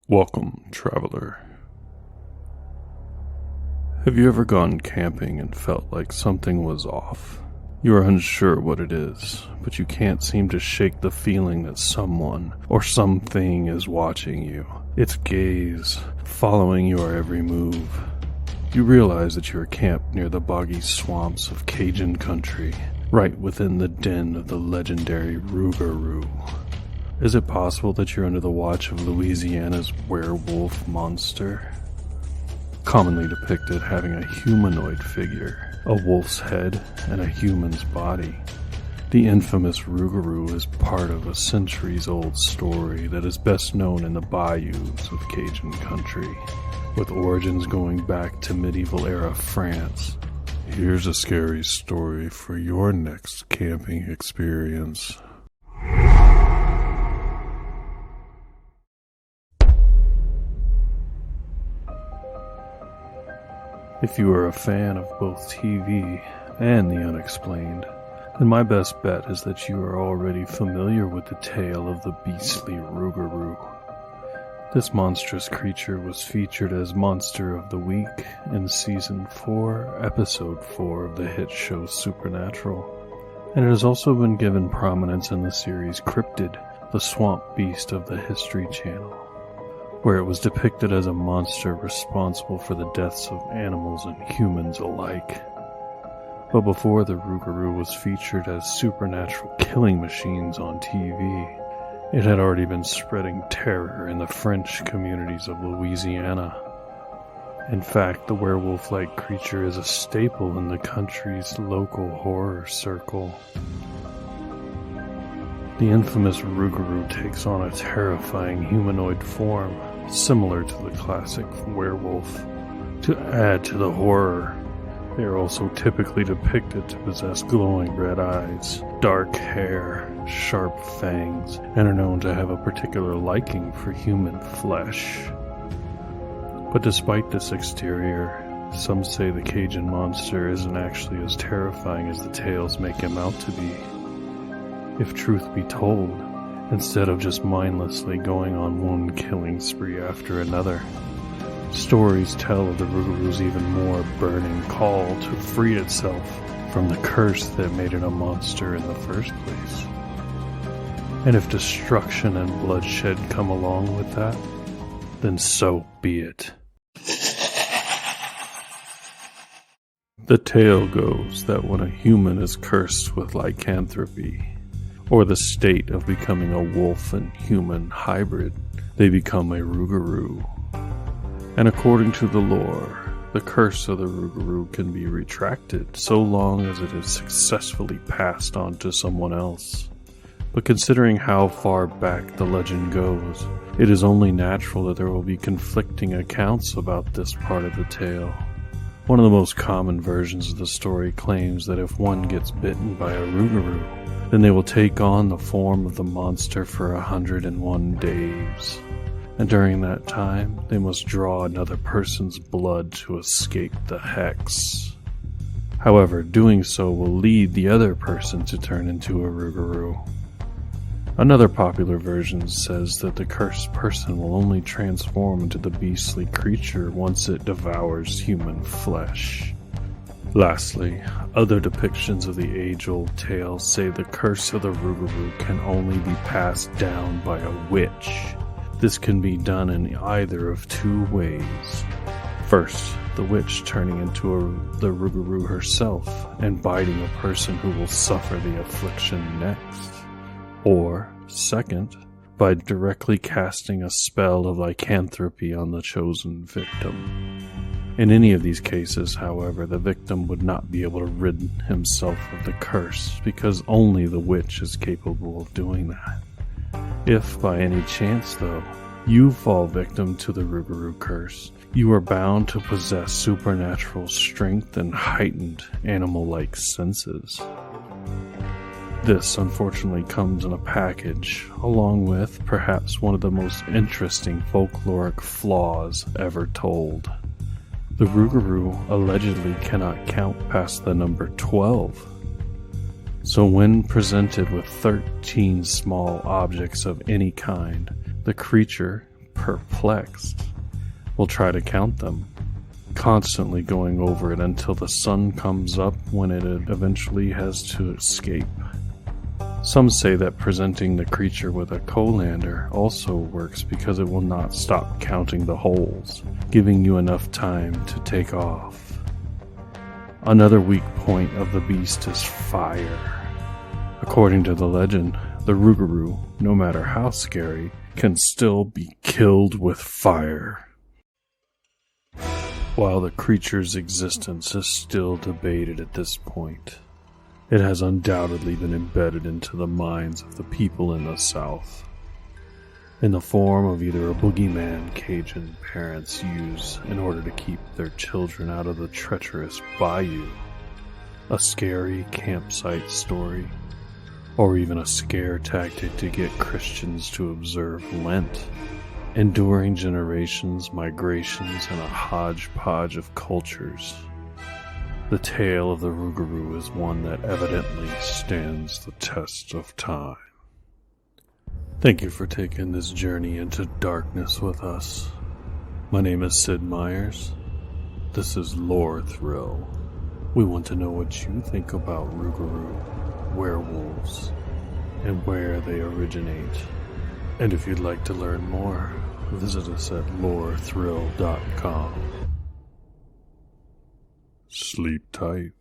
Welcome, traveler. Have you ever gone camping and felt like something was off? You are unsure what it is, but you can't seem to shake the feeling that someone or something is watching you, its gaze following your every move. You realize that you are camped near the boggy swamps of Cajun country, right within the den of the legendary Rougarou. Is it possible that you're under the watch of Louisiana's werewolf monster? Commonly depicted having a humanoid figure, a wolf's head, and a human's body. The infamous Rougarou is part of a centuries-old story that is best known in the bayous of Cajun country, with origins going back to medieval-era France. Here's a scary story for your next camping experience. If you are a fan of both TV and the unexplained, then my best bet is that you are already familiar with the tale of the beastly Rougarou. This monstrous creature was featured as Monster of the Week in Season 4, Episode 4 of the hit show Supernatural, and it has also been given prominence in the series Cryptid, the swamp beast of the History Channel, where it was depicted as a monster responsible for the deaths of animals and humans alike. But before the Rougarou was featured as supernatural killing machines on TV, it had already been spreading terror in the French communities of Louisiana. In fact, the werewolf-like creature is a staple in the country's local horror circle. The infamous Rougarou takes on a terrifying humanoid form, similar to the classic werewolf. To add to the horror, they are also typically depicted to possess glowing red eyes, dark hair, sharp fangs, and are known to have a particular liking for human flesh. But despite this exterior, some say the Cajun monster isn't actually as terrifying as the tales make him out to be. If truth be told, instead of just mindlessly going on one killing spree after another, stories tell of the Rougarou's even more burning call to free itself from the curse that made it a monster in the first place. And if destruction and bloodshed come along with that, then so be it. The tale goes that when a human is cursed with lycanthropy, or the state of becoming a wolf and human hybrid, they become a Rougarou. And according to the lore, the curse of the Rougarou can be retracted so long as it is successfully passed on to someone else. But considering how far back the legend goes, it is only natural that there will be conflicting accounts about this part of the tale. One of the most common versions of the story claims that if one gets bitten by a Rougarou, then they will take on the form of the monster for 101 days. And during that time, they must draw another person's blood to escape the hex. However, doing so will lead the other person to turn into a Rougarou. Another popular version says that the cursed person will only transform into the beastly creature once it devours human flesh. Lastly, other depictions of the age-old tale say the curse of the Rougarou can only be passed down by a witch. This can be done in either of two ways. First, the witch turning into the Rougarou herself and biting a person who will suffer the affliction next. Or, second, by directly casting a spell of lycanthropy on the chosen victim. In any of these cases, however, the victim would not be able to rid himself of the curse, because only the witch is capable of doing that. If, by any chance, though, you fall victim to the Rougarou curse, you are bound to possess supernatural strength and heightened animal-like senses. This, unfortunately, comes in a package, along with perhaps one of the most interesting folkloric flaws ever told. The Rougarou allegedly cannot count past the number 12. So when presented with 13 small objects of any kind, the creature, perplexed, will try to count them, constantly going over it until the sun comes up when it eventually has to escape. Some say that presenting the creature with a colander also works because it will not stop counting the holes, giving you enough time to take off. Another weak point of the beast is fire. According to the legend, the Rougarou, no matter how scary, can still be killed with fire. While the creature's existence is still debated at this point, it has undoubtedly been embedded into the minds of the people in the South, in the form of either a boogeyman Cajun parents use in order to keep their children out of the treacherous bayou, a scary campsite story, or even a scare tactic to get Christians to observe Lent, enduring generations, migrations, and a hodgepodge of cultures. The tale of the Rougarou is one that evidently stands the test of time. Thank you for taking this journey into darkness with us. My name is Sid Myers. This is Lore Thrill. We want to know what you think about Rougarou, werewolves, and where they originate. And if you'd like to learn more, visit us at lorethrill.com. Sleep tight.